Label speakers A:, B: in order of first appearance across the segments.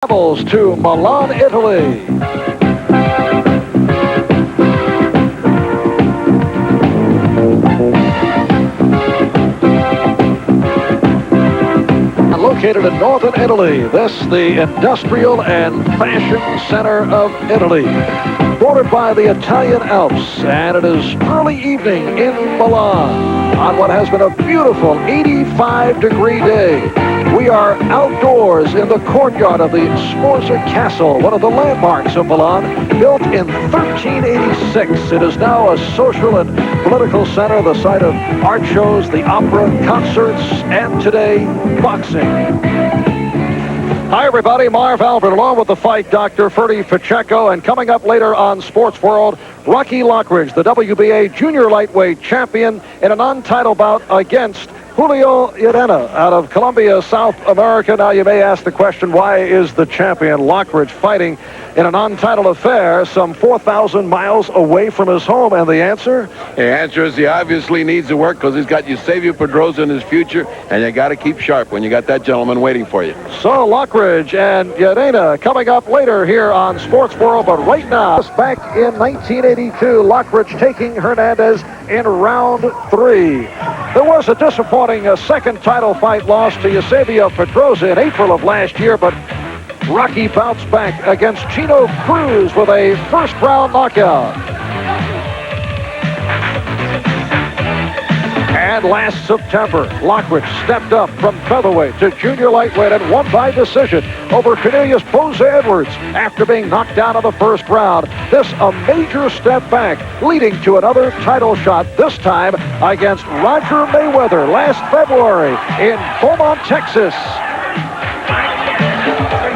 A: Travels to Milan, Italy. Located in northern Italy, this the industrial and fashion center of Italy, bordered by the Italian Alps, and it is early evening in Milan on what has been a beautiful 85-degree day. We are outdoors in the courtyard of the Sforza Castle, one of the landmarks of Milan, built in 1386. It is now a social and political center, the site of art shows, the opera, concerts, and today, boxing. Hi, everybody. Marv Albert along with the fight doctor, Ferdy Pacheco. And coming up later on Sports World, Rocky Lockridge, the WBA junior lightweight champion, in a non-title bout against Julio Llerena out of Colombia, South America. Now, you may ask the question, why is the champion Lockridge fighting in a non-title affair some 4,000 miles away from his home? And the answer?
B: The answer is he obviously needs to work because he's got Eusebio Pedrosa in his future, and you got to keep sharp when you got that gentleman waiting for you.
A: So Lockridge and Llerena coming up later here on Sports World, but right now, back in 1982, Lockridge taking Hernandez in round 3. There was a disappointing second title fight loss to Eusebio Pedrosa in April of last year, but Rocky bounced back against Chino Cruz with a first-round knockout. And last September, Lockridge stepped up from featherweight to junior lightweight and won by decision over Cornelius Boza Edwards after being knocked down in the first round. This a major step back, leading to another title shot, this time against Roger Mayweather last February in Beaumont, Texas.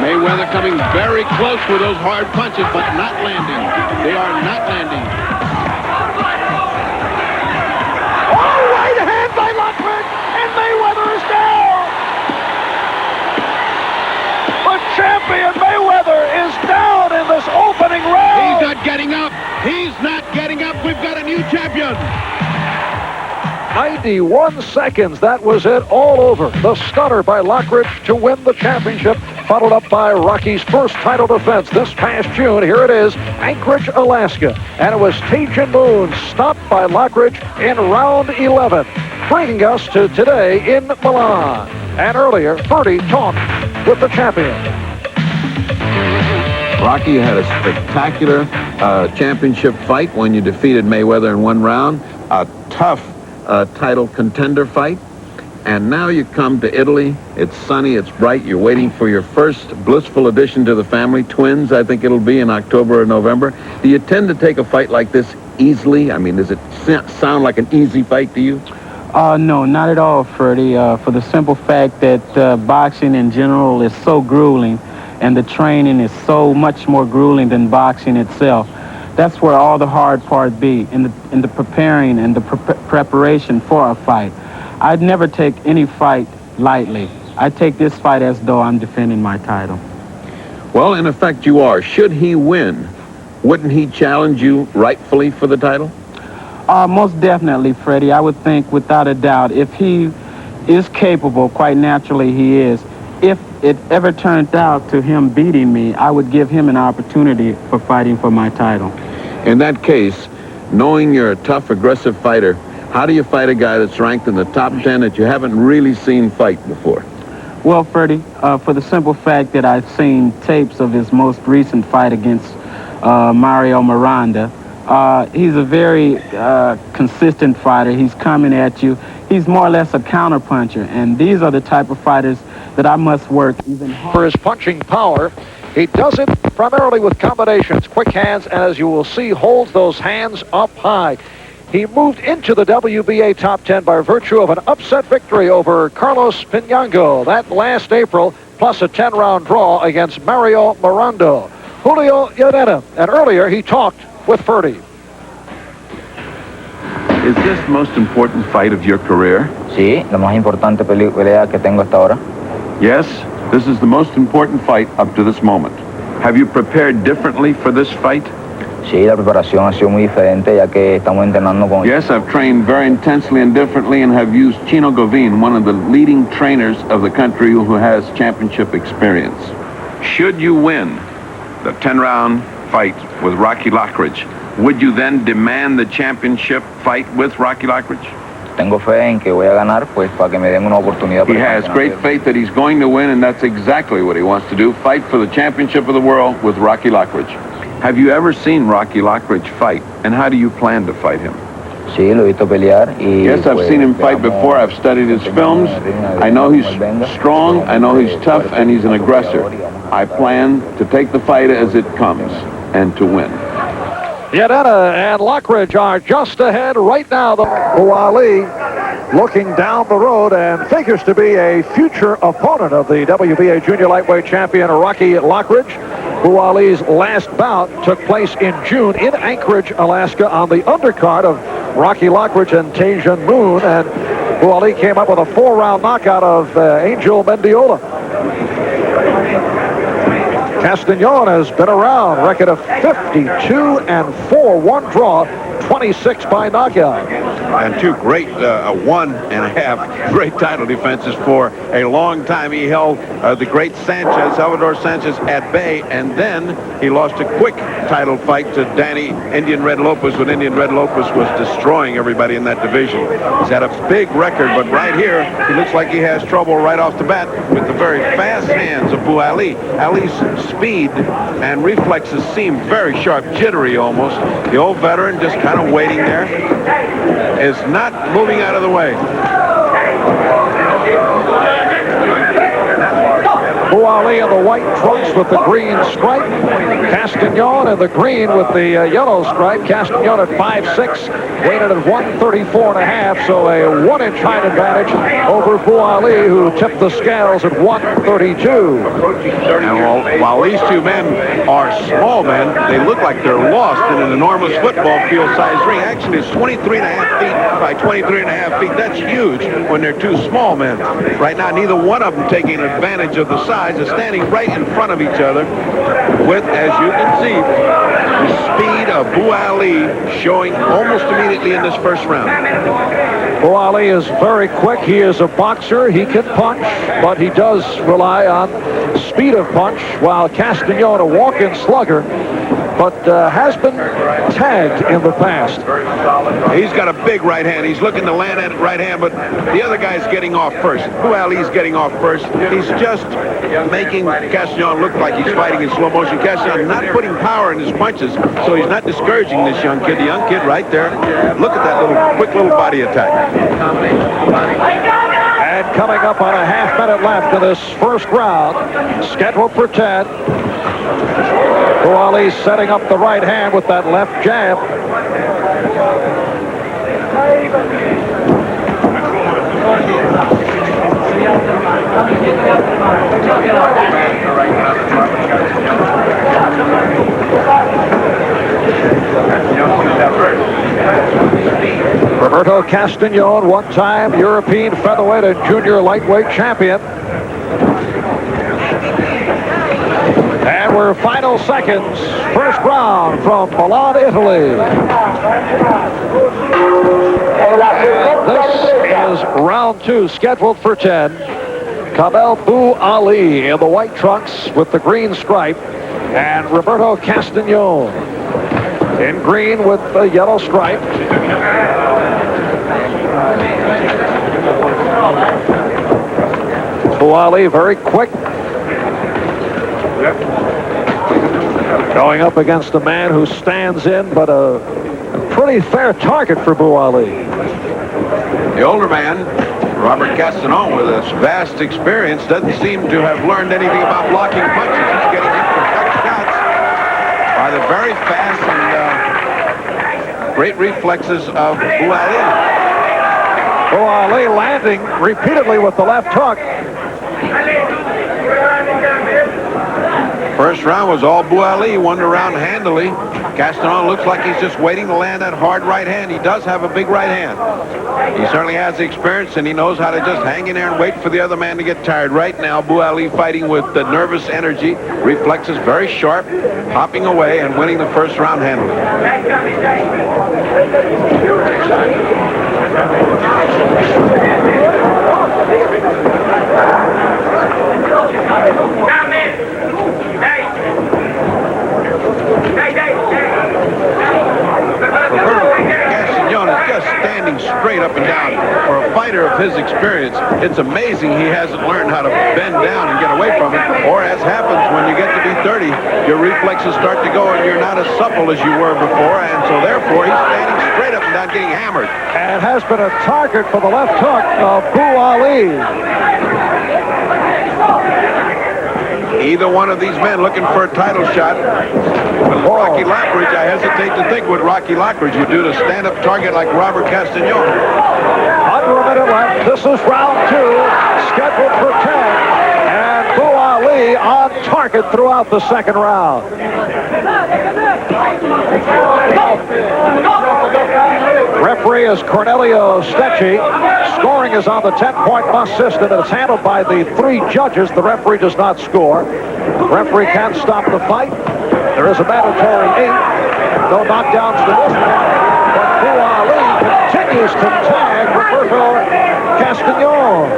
B: Mayweather coming very close with those hard punches, but not landing. They are not landing.
A: Oh, right hand by Lockridge, and Mayweather is down. The champion Mayweather is down in this opening round.
B: He's not getting up. He's not getting up. We've got a new champion.
A: 91 seconds, that was it, all over. The stunner by Lockridge to win the championship, followed up by Rocky's first title defense this past June. Here it is, Anchorage, Alaska. And it was Tajin Moon stopped by Lockridge in round 11, bringing us to today in Milan. And earlier, Ferdy talked with the champion.
B: Rocky had a spectacular championship fight when you defeated Mayweather in one round. A tough title contender fight. And now you come to Italy. It's sunny, it's bright. You're waiting for your first blissful addition to the family. Twins, I think it'll be in October or November. Do you tend to take a fight like this easily? I mean, does it sound like an easy fight to you?
C: No, not at all, Ferdy. For the simple fact that boxing in general is so grueling, and the training is so much more grueling than boxing itself. That's where all the hard part be, in the preparing and the preparation for a fight. I'd never take any fight lightly. I take this fight as though I'm defending my title.
B: Well, in effect, you are. Should he win, wouldn't he challenge you rightfully for the title?
C: Most definitely, Freddie. I would think, without a doubt, if he is capable, quite naturally he is, if it ever turned out to him beating me, I would give him an opportunity for fighting for my title.
B: In that case, knowing you're a tough, aggressive fighter, how do you fight a guy that's ranked in the top 10 that you haven't really seen fight before?
C: Well, Freddie, for the simple fact that I've seen tapes of his most recent fight against Mario Miranda, he's a very consistent fighter. He's coming at you. He's more or less a counterpuncher, and these are the type of fighters that I must work even harder.
A: For his punching power, he does it primarily with combinations, quick hands, and as you will see, holds those hands up high. He moved into the WBA top 10 by virtue of an upset victory over Carlos Pinango that last April, plus a 10-round draw against Mario Miranda. Julio Llerena, and earlier he talked with Ferdy.
B: Is this the most important fight of your career?
D: Sí, la más importante pelea que tengo hasta ahora.
B: Yes, this is the most important fight up to this moment. Have you prepared differently for this fight?
D: Sí, la preparación ha sido muy diferente ya que estamos entrenando con...
B: Yes, I've trained very intensely and differently and have used Chino Govin, one of the leading trainers of the country who has championship experience. Should you win the 10-round fight with Rocky Lockridge, would you then demand the championship fight with Rocky Lockridge?
D: Tengo fe en que voy a ganar, pues, para que me den una oportunidad.
B: He has great faith that he's going to win, and that's exactly what he wants to do, fight for the championship of the world with Rocky Lockridge. Have you ever seen Rocky Lockridge fight, and how do you plan to fight him?
D: Sí, lo he visto pelear.
B: Yes, I've seen him fight before. I've studied his films. I know he's strong, I know he's tough, and he's an aggressor. I plan to take the fight as it comes and to win.
A: Llerena and Lockridge are just ahead right now. Bou-Ali looking down the road and figures to be a future opponent of the WBA junior lightweight champion Rocky Lockridge. Bou-Ali's last bout took place in June in Anchorage, Alaska, on the undercard of Rocky Lockridge and Taejun Moon, and Bou-Ali came up with a 4-round knockout of Angel Mendiola. Castenon has been around, record of 52-4, one draw, 26 by knockout.
E: And two great 1.5 great title defenses for a long time. He held the great Salvador Sanchez at bay, and then he lost a quick title fight to Danny Indian Red Lopez when Indian Red Lopez was destroying everybody in that division. He's had a big record, but right here he looks like he has trouble right off the bat with the very fast hands of Bou-Ali. Ali's speed and reflexes seem very sharp, jittery almost. The old veteran just kind of waiting there, is not moving out of the way.
A: Bou-Ali in the white trunks with the green stripe. Castenon in the green with the yellow stripe. Castenon at 5'6", weighted at 134.5, so a 1-inch height advantage over Bou-Ali, who tipped the scales at 132.
E: And while these two men are small men, they look like they're lost in an enormous football field-sized ring. Actually, it's 23.5 feet by 23.5 feet. That's huge when they're two small men. Right now, neither one of them taking advantage of the size. Is standing right in front of each other with, as you can see, the speed of Bou-Ali showing almost immediately in this first round.
A: Bou-Ali is very quick. He is a boxer. He can punch, but he does rely on speed of punch, while Castenon, a walk-in slugger, but has been tagged in the past.
E: He's got a big right hand. He's looking to land at right hand, but the other guy's getting off first. Bou-Ali's getting off first. He's just making Castenon look like he's fighting in slow motion. Castenon not putting power in his punches, so he's not discouraging this young kid. The young kid right there. Look at that quick little body attack.
A: And coming up on a half-minute left in this first round, scheduled for 10. Bou-Ali setting up the right hand with that left jab. Roberto Castenon, one-time European featherweight and junior lightweight champion. And we're final seconds, first round from Milan, Italy. This is round 2, scheduled for 10. Kamel Bou-Ali in the white trunks with the green stripe, and Roberto Castenon in green with the yellow stripe. Bou-Ali very quick, going up against a man who stands in, but a pretty fair target for Bou-Ali.
E: The older man, Robert Castenon, with his vast experience, doesn't seem to have learned anything about blocking punches. He's getting hit for cut shots by the very fast and great reflexes of Bou-Ali.
A: Bou-Ali landing repeatedly with the left hook.
E: First round was all Bou-Ali, won the round handily. Castenon looks like he's just waiting to land that hard right hand. He does have a big right hand. He certainly has the experience, and he knows how to just hang in there and wait for the other man to get tired. Right now, Bou-Ali fighting with the nervous energy, reflexes very sharp, hopping away and winning the first round handily. up and down. For a fighter of his experience, it's amazing he hasn't learned how to bend down and get away from it. Or as happens when you get to be 30, your reflexes start to go and you're not as supple as you were before. And so therefore, he's standing straight up and down getting hammered.
A: And has been a target for the left hook of Bou-Ali.
E: Either one of these men looking for a title shot. But Rocky Lockridge, I hesitate to think what Rocky Lockridge would do to stand up target like Robert Castenon.
A: Under a minute left. This is round 2, scheduled for 10. And Bou-Ali on target throughout the second round. Referee is Cornelio Stecchi. Scoring is on the 10-point must system. It's handled by the 3 judges. The referee does not score. The referee can't stop the fight. There is a mandatory 8. No knockdowns to this one. But Bou-Ali continues to tag Roberto Castenon,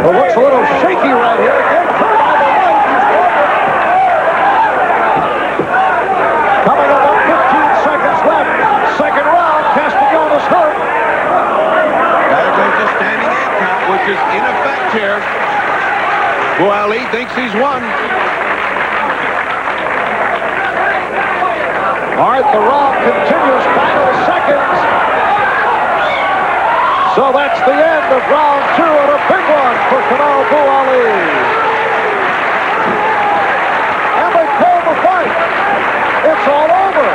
A: who looks a little shaky right here. Coming up on 15 seconds left. Second round. Castenon is hurt.
E: There goes the standing 8 count, which is in effect here. Bou-Ali thinks he's won.
A: All right, the round continues. Final seconds. So that's the end of round 2 and a big one for Kamel Bou-Ali. And they call the fight. It's all over.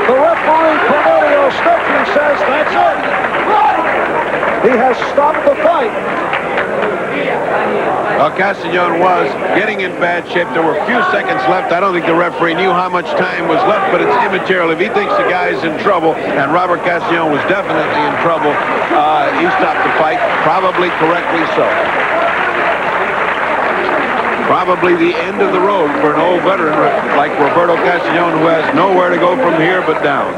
A: The referee, Cornelio Stecchi, says that's it. He has stopped the fight.
E: Well, Castenon was getting in bad shape. There were a few seconds left. I don't think the referee knew how much time was left, but it's immaterial. If he thinks the guy's in trouble, and Robert Castenon was definitely in trouble, he stopped the fight, probably correctly so. Probably the end of the road for an old veteran like Roberto Castenon, who has nowhere to go from here but down.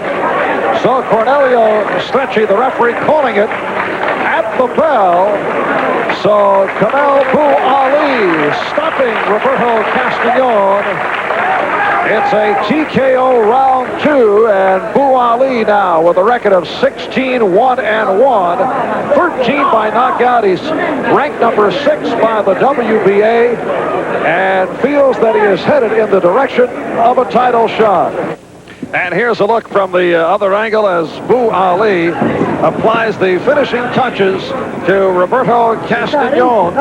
A: So Cornelio Stecchi, the referee, calling it at the bell. So Kamel Bou-Ali stopping Roberto Castenon. It's a TKO round 2, and Bou-Ali now with a record of 16-1-1, 13 by knockout. He's ranked number 6 by the WBA and feels that he is headed in the direction of a title shot. And here's a look from the other angle as Bou-Ali applies the finishing touches to Roberto Castenon.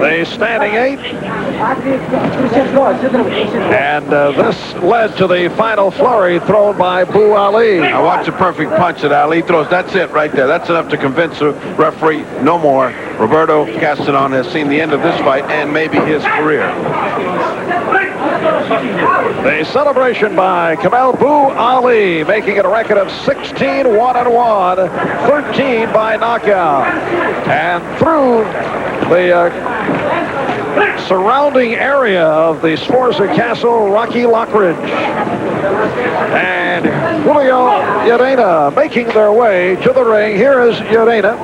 A: The standing 8. And this led to the final flurry thrown by Bou-Ali.
E: Now watch the perfect punch that Ali throws. That's it right there. That's enough to convince the referee no more. Roberto Castenon has seen the end of this fight and maybe his career.
A: The celebration by Kamel Bou-Ali, making it a record of 16-1-1, 13 by knockout. And through the surrounding area of the Sforza Castle, Rocky Lockridge and Julio Llerena making their way to the ring. Here is Llerena,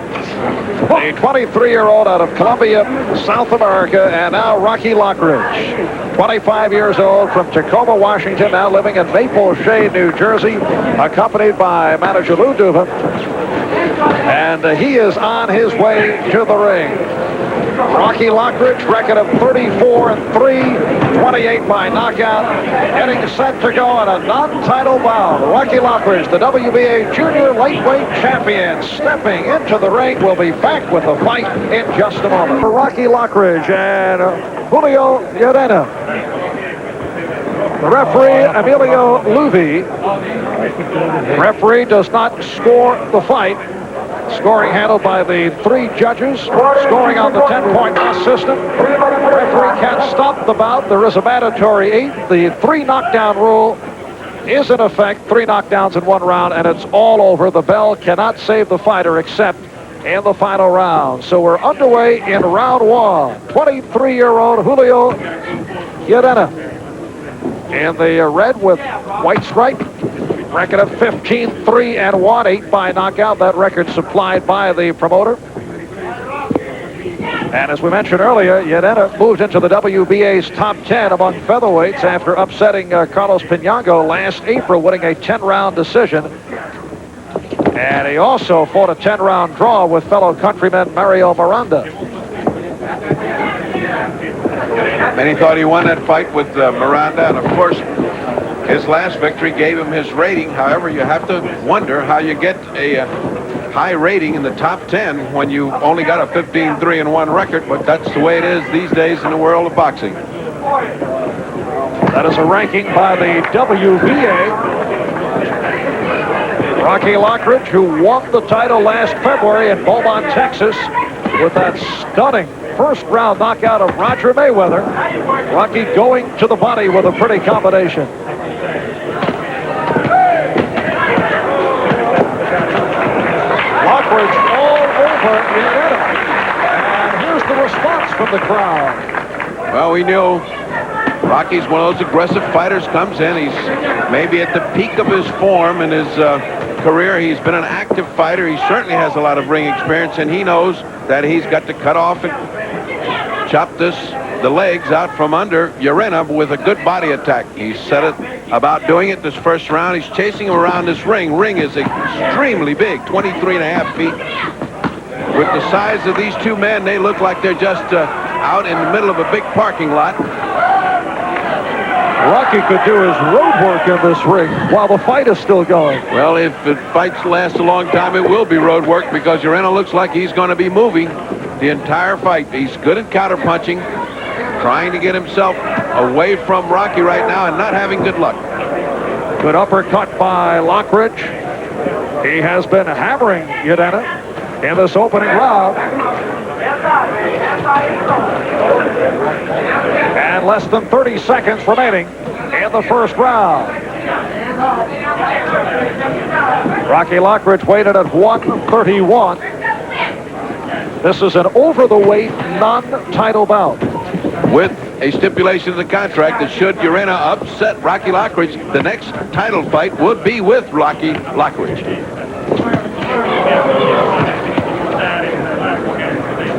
A: a 23-year-old out of Colombia, South America, and now Rocky Lockridge. 25 years old from Tacoma, Washington, now living in Maple Shade, New Jersey, accompanied by manager Lou Duva. And he is on his way to the ring. Rocky Lockridge, record of 34-3, 28 by knockout, getting set to go on a non-title bout. Rocky Lockridge, the WBA junior lightweight champion, stepping into the ring. We'll be back with the fight in just a moment. For Rocky Lockridge and Julio Llerena. The referee, Emilio Luvi. Referee does not score the fight. Scoring handled by the 3 judges. Scoring on the 10-point must system. Referee can't stop the bout. There is a mandatory 8. The 3 knockdown rule is in effect. 3 knockdowns in 1 round, and it's all over. The bell cannot save the fighter except in the final round. So we're underway in round 1. 23-year-old Julio Llerena in the red with white stripe. Record of 15-3-1, 8 by knockout. That record supplied by the promoter. And as we mentioned earlier, Llerena moved into the WBA's top 10 among featherweights after upsetting Carlos Pinango last April, winning a 10-round decision. And he also fought a 10-round draw with fellow countryman Mario Miranda.
E: Many thought he won that fight with Miranda, and of course, his last victory gave him his rating. However, you have to wonder how you get a high rating in the top 10 when you only got a 15-3-1 record, but that's the way it is these days in the world of boxing.
A: That is a ranking by the WBA. Rocky Lockridge, who won the title last February in Beaumont, Texas, with that stunning first-round knockout of Roger Mayweather. Rocky going to the body with a pretty combination. Lockridge all over Llerena. And here's the response from the crowd.
E: Well, we knew Rocky's one of those aggressive fighters, comes in. He's maybe at the peak of his form in his career. He's been an active fighter. He certainly has a lot of ring experience, and he knows that he's got to cut off and chop the legs out from under Llerena with a good body attack. He said it about doing it this first round. He's chasing him around this ring. Ring is extremely big, 23.5 feet. With the size of these two men, they look like they're just out in the middle of a big parking lot.
A: Rocky could do his road work in this ring while the fight is still going.
E: Well, if the fights last a long time, it will be road work because Llerena looks like he's going to be moving the entire fight. He's good at counterpunching, trying to get himself away from Rocky right now and not having good luck.
A: Good uppercut by Lockridge. He has been hammering Llerena in this opening round. And less than 30 seconds remaining in the first round. Rocky Lockridge weighted at 131. This is an over-the-weight non-title bout.
E: With a stipulation in the contract that should Llerena upset Rocky Lockridge, the next title fight would be with Rocky Lockridge.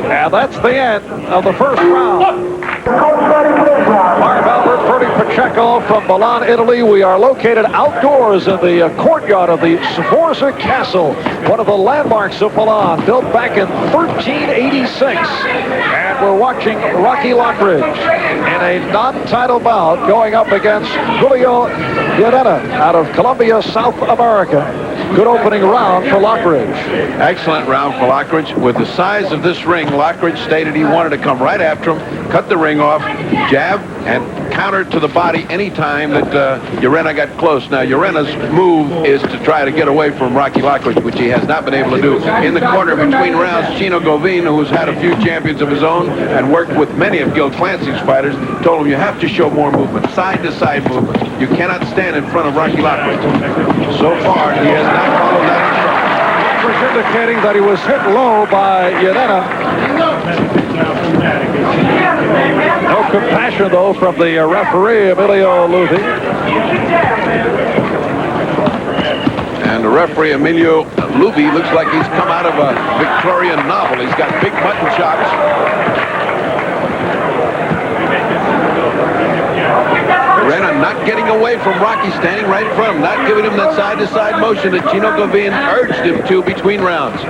A: And that's the end of the first round. Marv Albert, Ferdy Pacheco from Milan, Italy. We are located outdoors in the courtyard of the Sforza Castle, one of the landmarks of Milan, built back in 1386. And we're watching Rocky Lockridge in a non-title bout going up against Julio Llerena out of Colombia, South America. Good opening round for Lockridge.
E: Excellent round for Lockridge. With the size of this ring, Lockridge stated he wanted to come right after him, cut the ring off, jab, and counter to the body any time that Llerena got close. Now, Llerena's move is to try to get away from Rocky Lockridge, which he has not been able to do. In the corner between rounds, Chino Govin, who's had a few champions of his own and worked with many of Gil Clancy's fighters, told him you have to show more movement, side-to-side movement. You cannot stand in front of Rocky Lockridge. So far, he has not followed that instruction.
A: Was indicating that he was hit low by Llerena. No compassion, though, from the referee, Emilio Luthi.
E: And the referee, Emilio Luthi, looks like he's come out of a Victorian novel. He's got big mutton chops. Llerena not getting away from Rocky, standing right in front of him, not giving him that side-to-side motion that Chino Govin urged him to between rounds.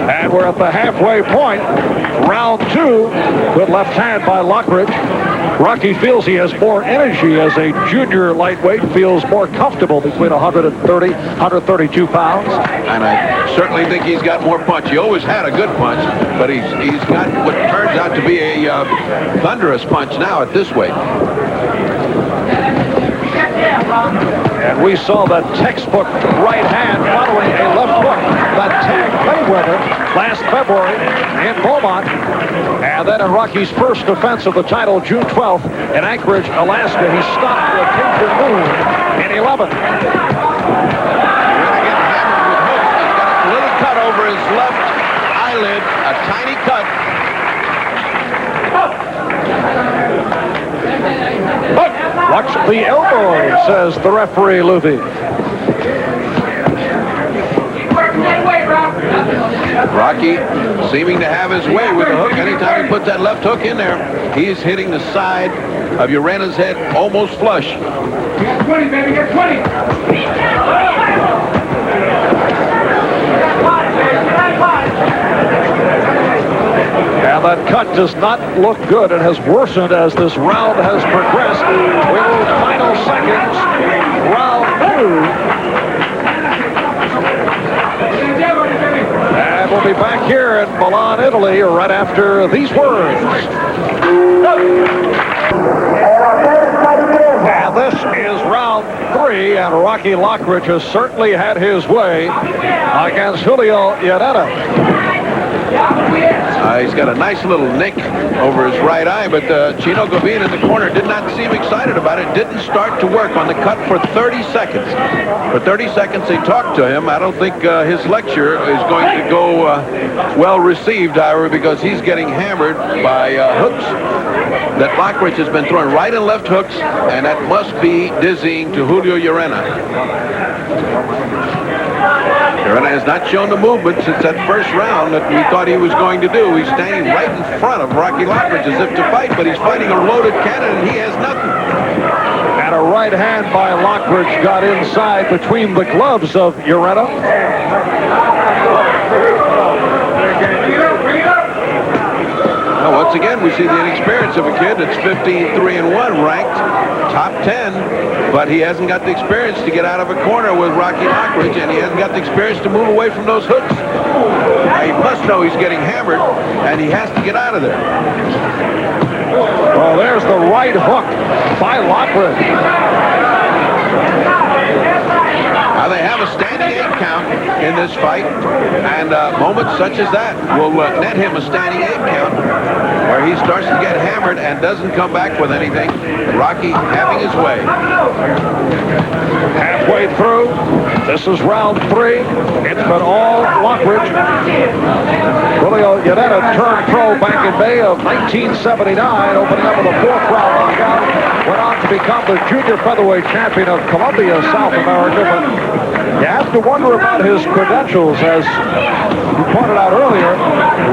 A: And we're at the halfway point. Round two. Good left hand by Lockridge. Rocky feels he has more energy as a junior lightweight, feels more comfortable between 130, 132 pounds.
E: And I certainly think he's got more punch. He always had a good punch, but he's got what turns out to be a thunderous punch now at this weight.
A: And we saw that textbook right hand following a left hook that tagged Mayweather last February in Beaumont. And then in Rocky's first defense of the title, June 12th, in Anchorage, Alaska, he stopped for a Cajun move in 11.
E: He's got a little cut over his left eyelid, a tiny cut.
A: Watch the elbow, says the referee, Luthi.
E: Rocky seeming to have his way with the hook. Anytime he puts that left hook in there, he's hitting the side of Llerena's head almost flush.
F: Get 20, baby, get 20.
A: And that cut does not look good. It has worsened as this round has progressed. With final seconds, round 2. And we'll be back here in Milan, Italy, right after these words. And this is round 3, and Rocky Lockridge has certainly had his way against Julio Llerena.
E: He's got a nice little nick over his right eye, but Chino Gavin in the corner did not seem excited about it. Didn't start to work on the cut for 30 seconds. For 30 seconds they talked to him. I don't think his lecture is going to go well received, however, because he's getting hammered by hooks that Lockridge has been throwing, right and left hooks, and that must be dizzying to Julio Llerena. Llerena has not shown the movement since that first round that we thought he was going to do. He's standing right in front of Rocky Lockridge as if to fight, but he's fighting a loaded cannon, and he has nothing.
A: And a right hand by Lockridge got inside between the gloves of Llerena.
E: Now, once again, we see the inexperience of a kid that's 15-3-1 ranked, top 10, but he hasn't got the experience to get out of a corner with Rocky Lockridge, and he hasn't got the experience to move away from those hooks. Now, he must know he's getting hammered, and he has to get out of there.
A: Well, there's the right hook by Lockridge.
E: Now they have a standing 8 count in this fight, and moments such as that will net him a standing 8 count where he starts to get hammered and doesn't come back with anything. Rocky having his way.
A: Halfway through, this is round 3. It's been all Lockridge. Julio Llerena turned pro back in May of 1979, opening up with a 4th round knockout. Went on to become the junior featherweight champion of Colombia, South America. But you have to wonder about his credentials, as you pointed out earlier,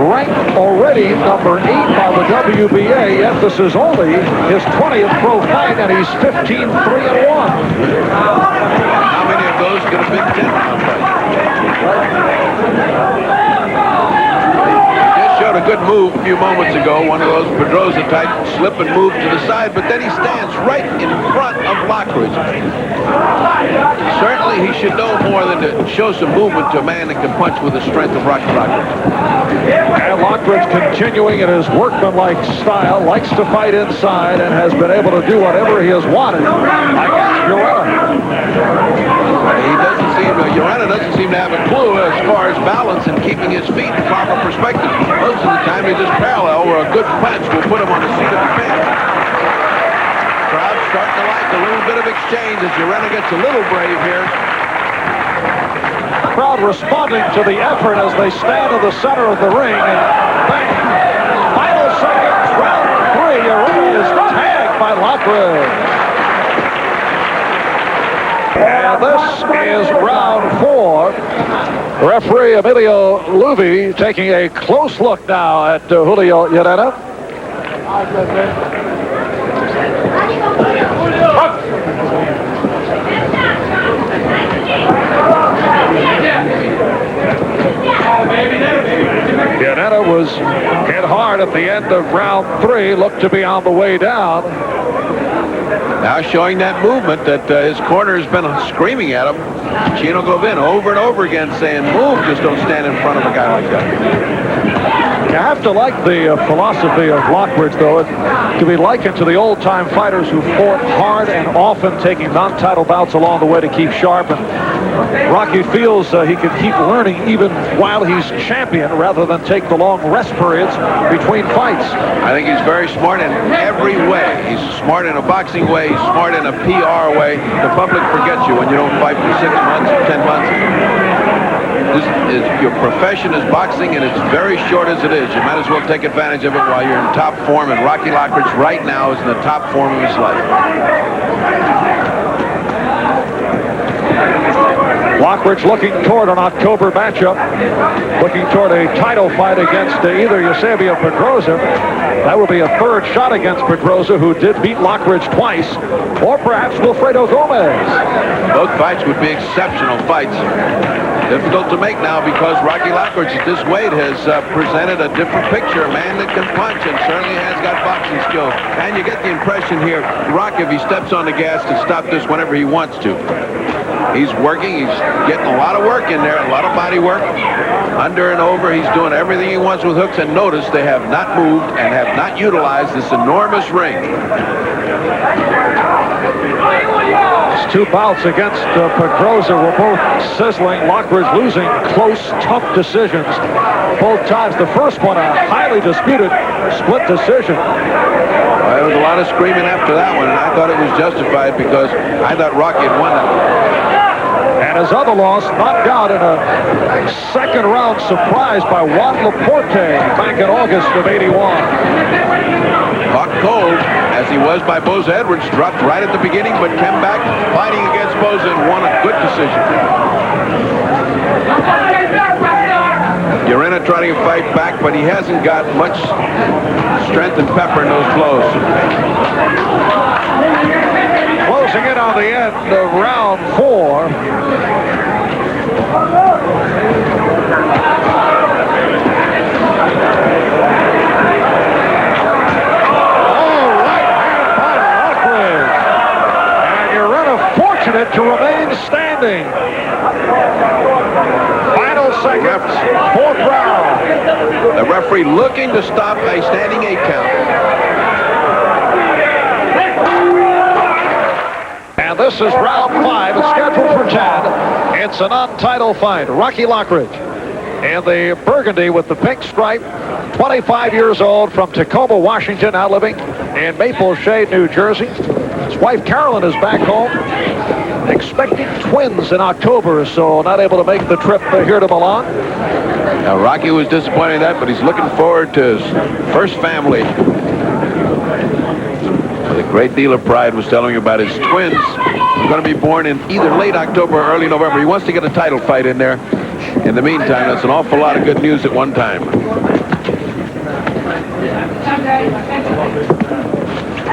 A: ranked already number 8 by the WBA, yet this is only his 20th pro fight, and he's 15-3-1.
E: How many of those could have been 10-round fights? Showed a good move a few moments ago, one of those Pedroza type slip and move to the side, but then he stands right in front of Lockridge. Certainly he should know more than to show some movement to a man that can punch with the strength of Rocky Lockridge.
A: And Lockridge continuing in his workmanlike style, likes to fight inside, and has been able to do whatever he has wanted against Llerena.
E: Llerena doesn't seem to have a clue as far as balance and keeping his feet in proper perspective. Most of the time, they just parallel where a good punch will put him on the seat of the pants. Crowd's starting to like a little bit of exchange as Llerena gets a little brave here.
A: Crowd responding to the effort as they stand in the center of the ring. And bang, final seconds, round 3. Llerena is tagged by Lockridge. And this is round 4. Referee Emilio Luvi taking a close look now at Julio Llerena. Llerena was hit hard at the end of round 3, looked to be on the way down.
E: Now showing that movement that his corner has been screaming at him. Chino Gavin over and over again saying, move, just don't stand in front of a guy like that.
A: You have to like the philosophy of Lockridge, though. It can be likened to the old-time fighters who fought hard and often taking non-title bouts along the way to keep sharp. And Rocky feels he can keep learning even while he's champion rather than take the long rest periods between fights.
E: I think he's very smart in every way. He's smart in a boxing way. He's smart in a PR way. The public forgets you when you don't fight for 6 months or 10 months. Your profession is boxing, and it's very short as it is. You might as well take advantage of it while you're in top form, and Rocky Lockridge right now is in the top form of his life.
A: Lockridge looking toward an October matchup, looking toward a title fight against either Eusebio Pedroza. That would be a third shot against Pedroza, who did beat Lockridge twice, or perhaps Wilfredo Gomez.
E: Both fights would be exceptional fights. Difficult to make now because Rocky Lockridge at this weight has presented a different picture. A man that can punch and certainly has got boxing skills. And you get the impression here, Rocky, if he steps on the gas, can stop this whenever he wants to. He's working. He's getting a lot of work in there, a lot of body work. Under and over, he's doing everything he wants with hooks. And notice they have not moved and have not utilized this enormous ring.
A: His two bouts against Pedroza were both sizzling. Lockridge losing close, tough decisions both times. The first one, a highly disputed split decision.
E: Well, there was a lot of screaming after that one, and I thought it was justified because I thought Rocky had won that one.
A: And his other loss, knocked out in a second round surprise by Juan Laporte back in August of '81.
E: Caught cold, as he was by Boza Edwards, dropped right at the beginning, but came back fighting against Boza and won a good decision. Llerena trying to fight back, but he hasn't got much strength and pepper in those blows.
A: Closing in on the end of round 4. To remain standing. Final seconds, 4th round.
E: The referee looking to stop a standing 8 count.
A: And this is round 5. It's scheduled for 10. It's a non-title fight. Rocky Lockridge in the burgundy with the pink stripe. 25 years old, from Tacoma, Washington, now living in Maple Shade, New Jersey. His wife Carolyn is back home, expecting twins in October, so not able to make the trip here to Milan.
E: Now, Rocky was disappointed in that, but he's looking forward to his first family. With a great deal of pride, was telling me about his twins. They're going to be born in either late October or early November. He wants to get a title fight in there. In the meantime, that's an awful lot of good news at one time.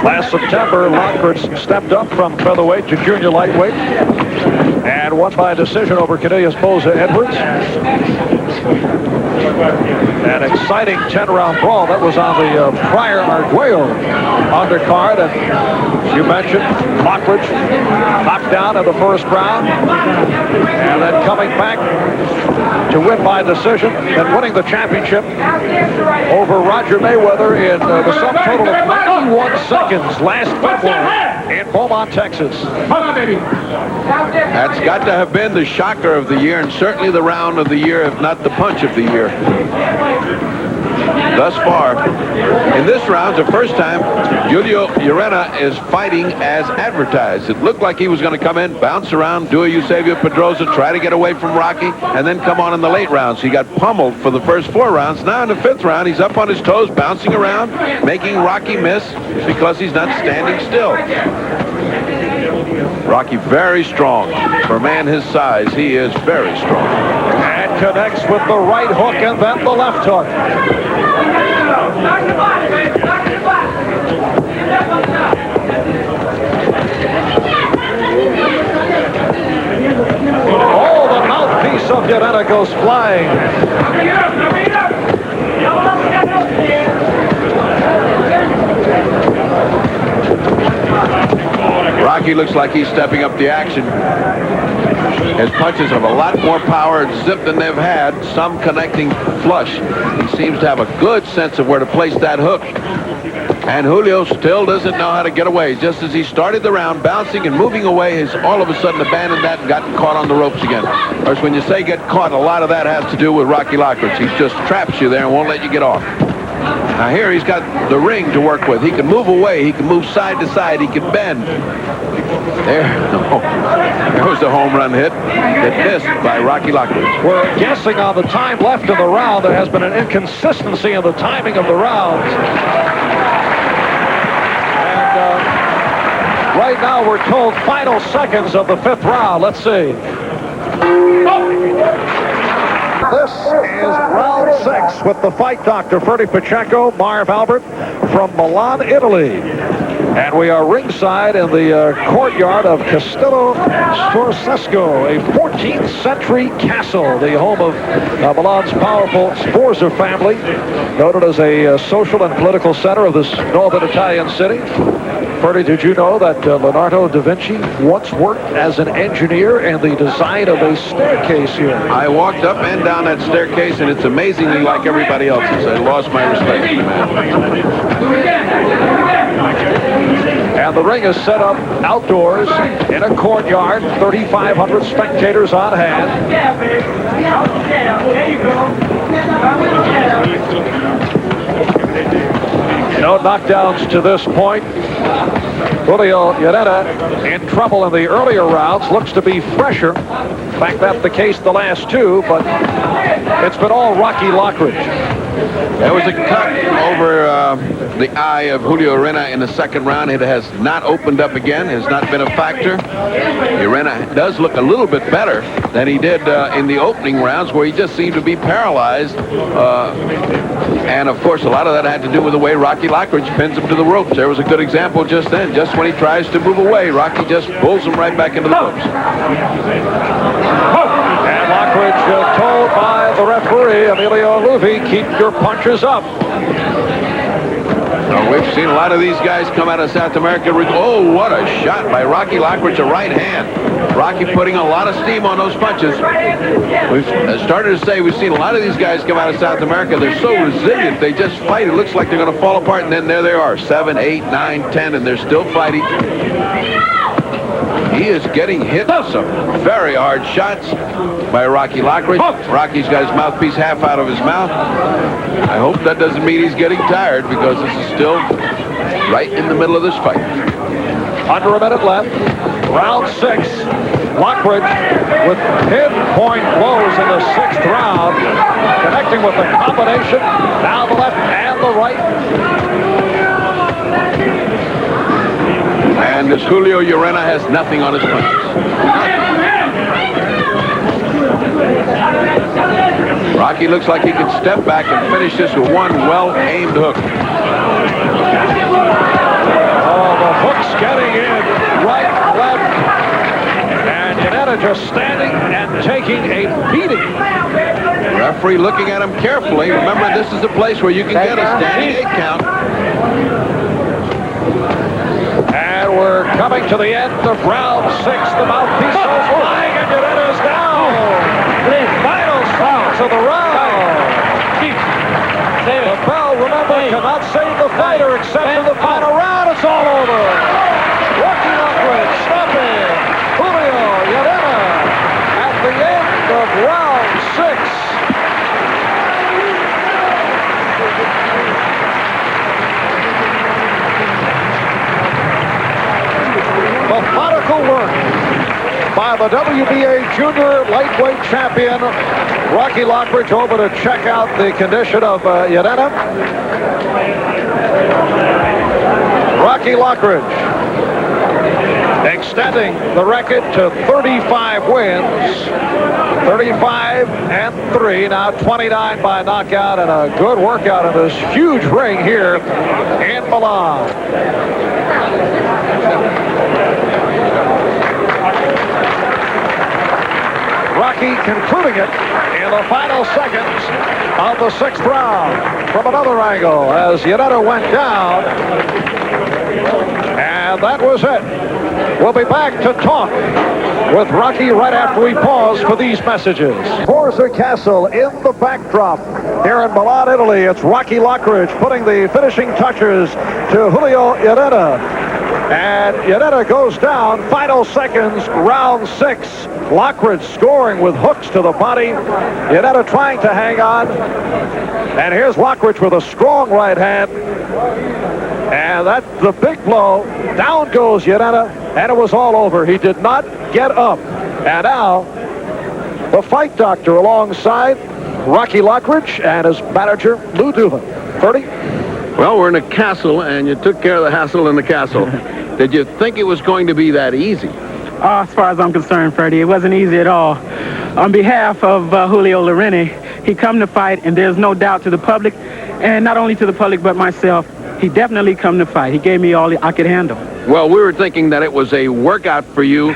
A: Last September, Lockridge stepped up from featherweight to junior lightweight and won by decision over Canadian's Boza Edwards. An exciting 10-round brawl that was on the prior Arguello undercard, and you mentioned Lockridge knocked down in the first round, and then coming back to win by decision and winning the championship over Roger Mayweather in the sum total of 91 seconds last February in Beaumont, Texas.
E: That's got to have been the shocker of the year, and certainly the round of the year, if not the punch of the year. Thus far, in this round, the first time, Julio Llerena is fighting as advertised. It looked like he was going to come in, bounce around, do a Eusebio Pedroza, try to get away from Rocky, and then come on in the late rounds. He got pummeled for the first 4 rounds. Now in the 5th round, he's up on his toes, bouncing around, making Rocky miss because he's not standing still. Rocky very strong. For a man his size, he is very strong.
A: And connects with the right hook and then the left hook. Oh, the mouthpiece of Llerena goes flying.
E: Rocky looks like he's stepping up the action. His punches have a lot more power and zip than they've had, some connecting flush. He seems to have a good sense of where to place that hook. And Julio still doesn't know how to get away. Just as he started the round, bouncing and moving away, he's all of a sudden abandoned that and gotten caught on the ropes again. Of course, when you say get caught, a lot of that has to do with Rocky Lockridge. He just traps you there and won't let you get off. Now here he's got the ring to work with. He can move away. He can move side to side. He can bend. There was the home run hit. It missed by Rocky Lockridge.
A: We're guessing on the time left in the round. There has been an inconsistency in the timing of the rounds. And right now we're told final seconds of the 5th round. Let's see. This is round 6 with the fight doctor, Ferdy Pacheco, Marv Albert from Milan, Italy. And we are ringside in the courtyard of Castenon Storsesco, a 14th century castle, the home of Milan's powerful Sforza family, noted as a social and political center of this northern Italian city. Ferdy, did you know that Leonardo da Vinci once worked as an engineer in the design of a staircase here?
E: I walked up and down that staircase, and it's amazingly like everybody else's. I lost my respect for the man.
A: And the ring is set up outdoors in a courtyard, 3,500 spectators on hand. No knockdowns to this point. Julio Llerena in trouble in the earlier rounds, looks to be fresher. In fact, that's the case the last two, but it's been all Rocky Lockridge.
E: There was a cut over the eye of Julio Llerena in the second round. It has not opened up again, has not been a factor. Llerena does look a little bit better than he did in the opening rounds, where he just seemed to be paralyzed. And, of course, a lot of that had to do with the way Rocky Lockridge pins him to the ropes. There was a good example just then. Just when he tries to move away, Rocky just pulls him right back into the ropes.
A: And Lockridge told by the referee, Emilio Luvi, keep your punches up.
E: We've seen a lot of these guys come out of South America. Oh, what a shot by Rocky Lockridge, a right hand. Rocky putting a lot of steam on those punches. We've started to say we've seen a lot of these guys come out of South America. They're so resilient. They just fight. It looks like they're going to fall apart, and then there they are, 7, 8, 9, 10, and they're still fighting. He is getting hit with some very hard shots by Rocky Lockridge. Rocky's got his mouthpiece half out of his mouth. I hope that doesn't mean he's getting tired, because this is still right in the middle of this fight.
A: Under a minute left. Round 6. Lockridge with pinpoint blows in the 6th round, connecting with the combination. Now the left and the right.
E: And this Julio Llerena has nothing on his punches. Rocky looks like he can step back and finish this with one well-aimed hook.
A: Oh, the hook's getting in. Right, left. And Llerena just standing and taking a beating.
E: Referee looking at him carefully. Remember, this is a place where you can get a standing 8 count.
A: And we're coming to the end of round 6. The mouthpiece goes flying, and Llerena is down. Final seconds of the round. The bell, remember, cannot save the fighter except in the final round. It's all over. Rocky Lockridge stopping Julio Llerena at the end of round 6. Methodical work by the WBA junior lightweight champion Rocky Lockridge. Over to check out the condition of Llerena. Rocky Lockridge extending the record to 35 wins, 35-3, now 29 by knockout, and a good workout in this huge ring here in Milan. Rocky concluding it in the final seconds of the 6th round from another angle as Llerena went down. And that was it. We'll be back to talk with Rocky right after we pause for these messages. Sforza Castle in the backdrop here in Milan, Italy. It's Rocky Lockridge putting the finishing touches to Julio Llerena. And Llerena goes down. Final seconds, round 6. Lockridge scoring with hooks to the body. Llerena trying to hang on. And here's Lockridge with a strong right hand. And that's the big blow. Down goes Llerena, and it was all over. He did not get up. And now, the fight doctor alongside Rocky Lockridge and his manager, Lou Duvin. Ferdy?
B: Well, we're in a castle, and you took care of the hassle in the castle. Did you think it was going to be that easy?
C: As far as I'm concerned, Freddie, it wasn't easy at all. On behalf of Julio Llerena, he come to fight, and there's no doubt to the public, and not only to the public but myself, he definitely come to fight. He gave me all I could handle.
E: Well, we were thinking that it was a workout for you,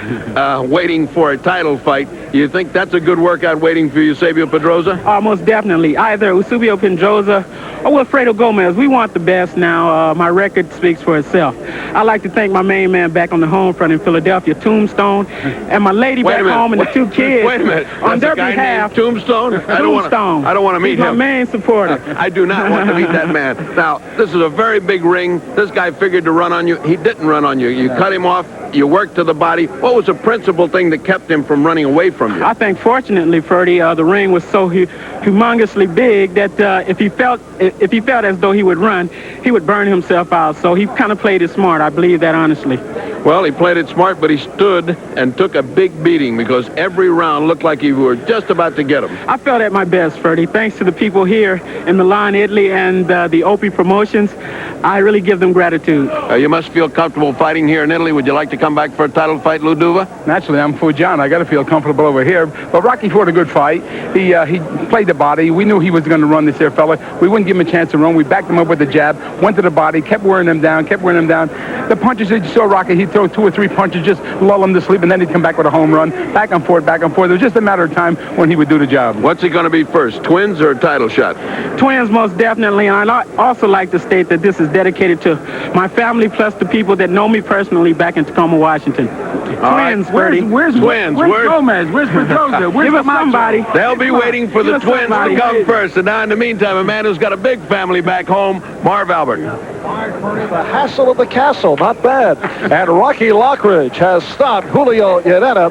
E: waiting for a title fight. You think that's a good workout waiting for Eusebio Pedrosa?
C: Most definitely. Either Eusebio Pedrosa or Wilfredo Gomez. We want the best now. My record speaks for itself. I'd like to thank my main man back on the home front in Philadelphia, Tombstone, and my lady back home and the two kids.
E: Wait a minute.
C: On their
E: guy
C: behalf.
E: named Tombstone? I don't want to meet
C: He's
E: him.
C: my main supporter.
E: I do not want to meet that man. Now, this is a very big ring. This guy figured to run on you. He didn't run on you. You cut him off. You worked to the body. What was the principal thing that kept him from running away from you?
C: I think, fortunately, Ferdy, the ring was so humongously big that if he felt as though he would run, he would burn himself out. So he kind of played it smart. I believe that honestly.
E: Well, he played it smart, but he stood and took a big beating because every round looked like you were just about to get him.
C: I felt at my best, Ferdy. Thanks to the people here in Milan, Italy, and the Opie Promotions, I really give them gratitude.
E: You must feel comfortable fighting here in Italy. Would you like to come back for a title fight, Lou Duva?
F: Naturally, I'm Fujian. I got to feel comfortable over here. But Rocky fought a good fight. He played the body. We knew he was going to run this here fella. We wouldn't give him a chance to run. We backed him up with the jab, went to the body, kept wearing him down. The punches that you saw Rocky, he'd throw 2 or 3 punches, just lull him to sleep, and then he'd come back with a home run. Back and forth. It was just a matter of time when he would do the job.
E: What's he going to be first, twins or a title shot?
C: Twins, most definitely. And I'd also like to state that this is dedicated to my family plus the people that know me personally back in Tacoma, Washington. Twins, Ferdy.
F: Where's
E: Twins.
F: Gomez? Where's Pedrosa? Where's
C: Give us somebody.
E: They'll be waiting for the twins to come first. And now, in the meantime, a man who's got a big family back home, Marv Albert.
A: The hassle of the castle, not bad. And Rocky Lockridge has stopped Julio Llerena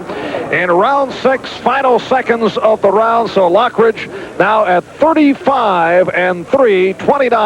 A: in round 6, final seconds of the round. So Lockridge now at 35-3, 29.